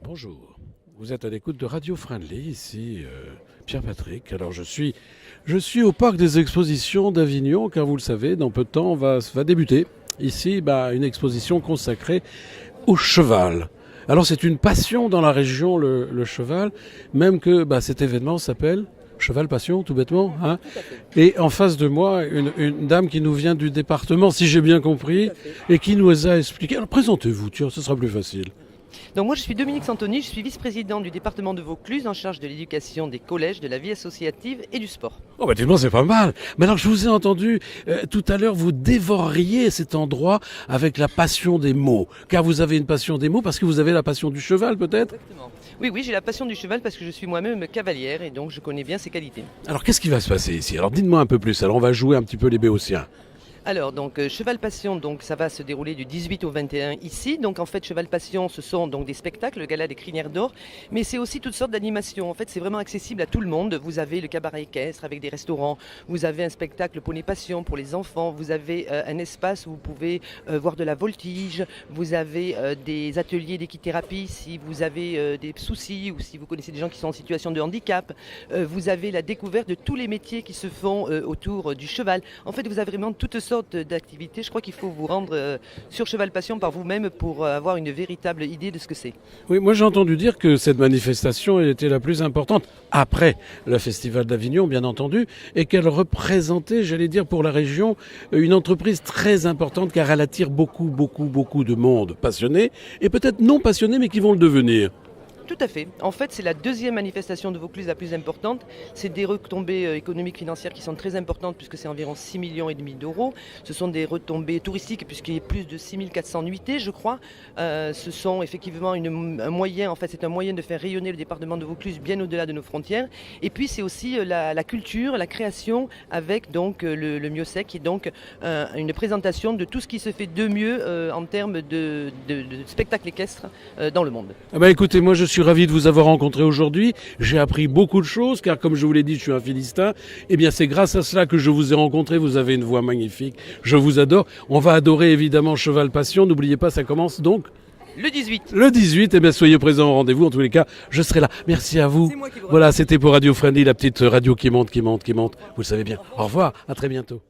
Bonjour, vous êtes à l'écoute de Radio Friendly, ici Pierre-Patrick. Alors je suis au parc des expositions d'Avignon, car vous le savez, dans peu de temps va débuter ici une exposition consacrée au cheval. Alors c'est une passion dans la région, le cheval, même que cet événement s'appelle Cheval Passion, tout bêtement. Hein. Et en face de moi, une dame qui nous vient du département, si j'ai bien compris, et qui nous a expliqué. Alors présentez-vous, tiens, ce sera plus facile. Donc moi je suis Dominique Santoni, je suis vice-présidente du département de Vaucluse en charge de l'éducation des collèges, de la vie associative et du sport. Oh dites-moi, c'est pas mal. Mais alors je vous ai entendu tout à l'heure, vous dévoriez cet endroit avec la passion des mots. Car vous avez une passion des mots parce que vous avez la passion du cheval peut-être. Exactement. Oui, j'ai la passion du cheval parce que je suis moi-même cavalière et donc je connais bien ses qualités. Alors qu'est-ce qui va se passer ici? Alors dites-moi un peu plus, alors on va jouer un petit peu les Béotiens. Alors donc Cheval Passion, donc ça va se dérouler du 18 au 21 ici. Donc en fait Cheval Passion, ce sont donc des spectacles, le gala des crinières d'or, mais c'est aussi toutes sortes d'animations. En fait c'est vraiment accessible à tout le monde. Vous avez le cabaret équestre avec des restaurants, vous avez un spectacle Poney Passion pour les enfants, vous avez un espace où vous pouvez voir de la voltige, vous avez des ateliers d'équithérapie si vous avez des soucis ou si vous connaissez des gens qui sont en situation de handicap. Vous avez la découverte de tous les métiers qui se font autour du cheval. En fait vous avez vraiment toutes sortes d'activités. Je crois qu'il faut vous rendre sur Cheval Passion par vous-même pour avoir une véritable idée de ce que c'est. Oui, moi j'ai entendu dire que cette manifestation était la plus importante après le Festival d'Avignon, bien entendu, et qu'elle représentait, j'allais dire, pour la région, une entreprise très importante car elle attire beaucoup de monde passionné et peut-être non passionné mais qui vont le devenir. Tout à fait. En fait, c'est la deuxième manifestation de Vaucluse la plus importante. C'est des retombées économiques financières qui sont très importantes puisque c'est environ 6,5 millions d'euros. Ce sont des retombées touristiques puisqu'il y a plus de 6400 nuitées, je crois. Ce sont effectivement un moyen, en fait, c'est un moyen de faire rayonner le département de Vaucluse bien au-delà de nos frontières. Et puis c'est aussi la culture, la création avec donc le Miosec qui est donc une présentation de tout ce qui se fait de mieux en termes de spectacle équestre dans le monde. Écoutez, moi je suis ravi de vous avoir rencontré aujourd'hui. J'ai appris beaucoup de choses car comme je vous l'ai dit, je suis un Philistin. Eh bien, c'est grâce à cela que je vous ai rencontré. Vous avez une voix magnifique. Je vous adore. On va adorer évidemment Cheval Passion. N'oubliez pas, ça commence donc le 18. Le 18, eh bien soyez présents au rendez-vous. En tous les cas, je serai là. Merci à vous. C'est moi qui vous Voilà, c'était pour Radio Friendly, la petite radio qui monte. Vous le savez bien. Au revoir. À très bientôt.